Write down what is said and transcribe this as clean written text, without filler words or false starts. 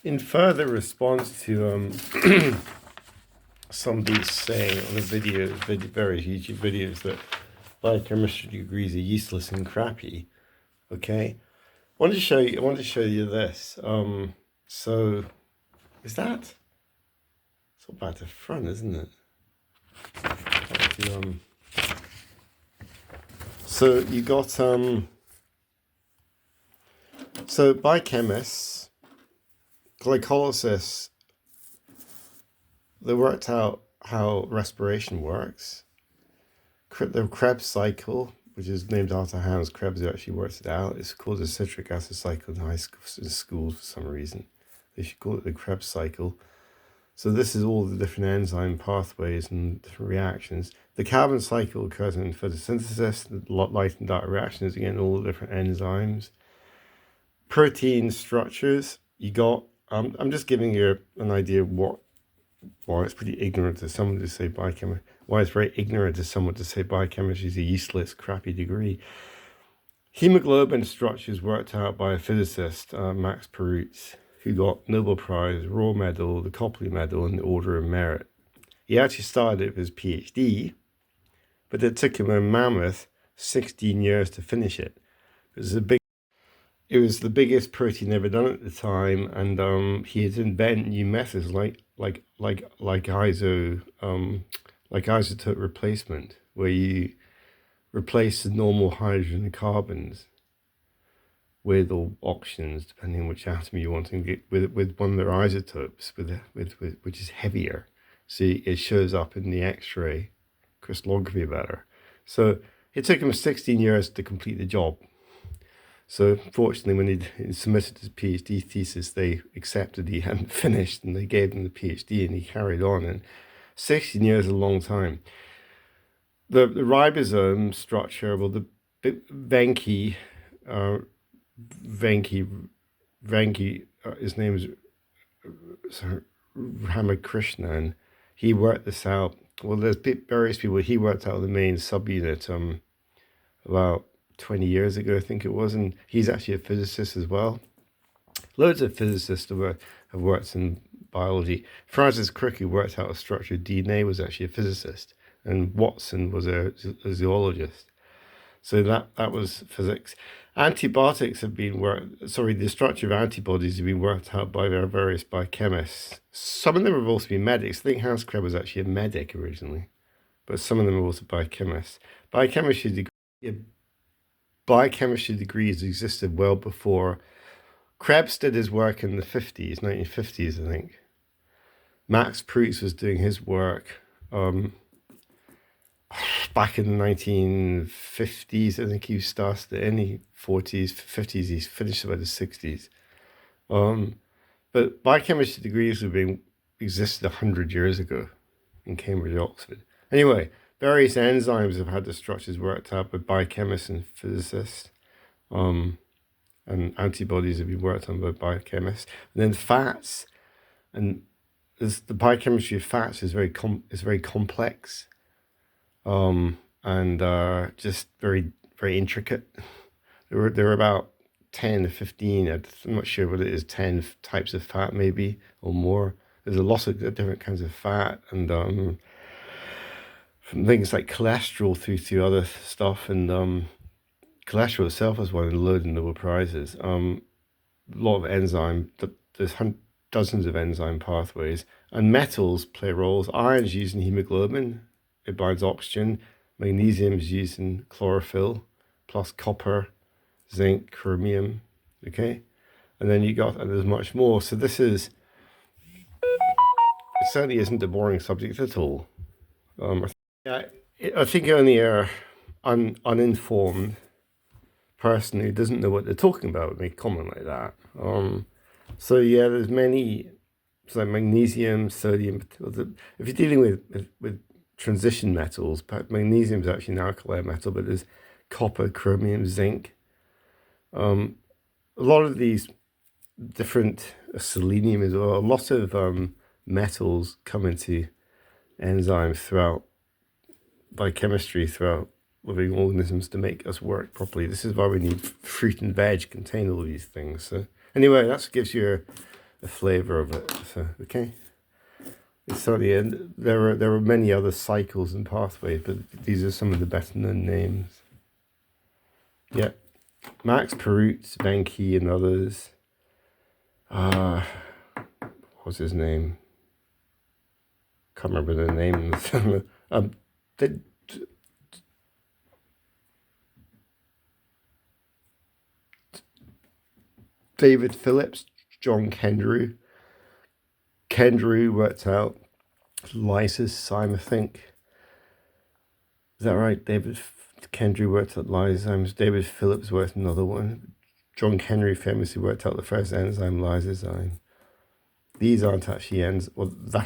In further response to somebody saying on a various YouTube videos that biochemistry degrees are useless and crappy, okay, I want to show you this. So is that? It's all back to front, isn't it? To, so you got so biochemists, glycolysis. They worked out how respiration works. The Krebs cycle, which is named after Hans Krebs, who actually worked it out. It's called the citric acid cycle in school for some reason. They should call it the Krebs cycle. So this is all the different enzyme pathways and different reactions. The carbon cycle occurs in photosynthesis. The light and dark reactions, again, all the different enzymes. Protein structures. You got. I'm just giving you an idea of why it's pretty ignorant to someone to say biochemistry. Why it's very ignorant to someone to say biochemistry is a useless, crappy degree. Hemoglobin structures worked out by a physicist, Max Perutz, who got Nobel Prize, Royal Medal, the Copley Medal, and the Order of Merit. He actually started it with his PhD, but it took him a mammoth 16 years to finish it. It was the biggest protein ever done at the time, and he had invented new methods like isotope replacement, where you replace the normal hydrogen and carbons with or oxygens, depending on which atom you want to get with one of their isotopes, with which is heavier, so it shows up in the X-ray crystallography better. So it took him 16 years to complete the job. So fortunately, when he submitted his PhD thesis, they accepted he hadn't finished, and they gave him the PhD, and he carried on. And 16 years is a long time. The ribosome structure, well, the Venki, his name is Ramakrishnan. He worked this out. Well, there's various people. He worked out the main subunit about 20 years ago, I think it was, and he's actually a physicist as well. Loads of physicists have worked in biology. Francis Crick, who worked out the structure of DNA, was actually a physicist, and Watson was a zoologist. So that was physics. Antibiotics have been the structure of antibodies have been worked out by various biochemists. Some of them have also been medics. I think Hans Krebs was actually a medic originally, but some of them are also biochemists. Biochemistry degrees existed well before. Krebs did his work in the 1950s, I think. Max Perutz was doing his work back in the 1950s. I think he started in the 40s, 50s. He finished about the 60s. But biochemistry degrees existed 100 years ago in Cambridge, Oxford. Anyway, various enzymes have had the structures worked out by biochemists and physicists, and antibodies have been worked on by biochemists. And then fats, and the biochemistry of fats is very complex, and just very intricate. There are about 10 or 15. I'm not sure what it is. 10 types of fat, maybe, or more. There's a lot of different kinds of fat, and from things like cholesterol through to other stuff, and cholesterol itself has won a load of Nobel Prizes. A lot of enzyme, there's dozens of enzyme pathways, and metals play roles. Iron's used in hemoglobin, it binds oxygen. Magnesium is used in chlorophyll, plus copper, zinc, chromium. Okay, and then there's much more. So it certainly isn't a boring subject at all. I think only an uninformed person who doesn't know what they're talking about would make a comment like that. So yeah, there's many, like magnesium, sodium. If you're dealing with transition metals, magnesium is actually an alkali metal, but there's copper, chromium, zinc. A lot of these different selenium as well. A lot of metals come into enzymes throughout biochemistry, throughout living organisms to make us work properly. This is why we need fruit and veg contain all these things. So anyway, that gives you the flavor of it. So okay. So the end. There are many other cycles and pathways, but these are some of the better known names. Yeah, Max Perutz, Venki, and others. What's his name? Can't remember the name. They, David Phillips, John Kendrew. Kendrew worked out lysozyme, I think. Is that right? David Kendrew worked out lysozymes. David Phillips worked another one. John Kendrew famously worked out the first enzyme, lysozyme. These aren't actually enzymes. Well, that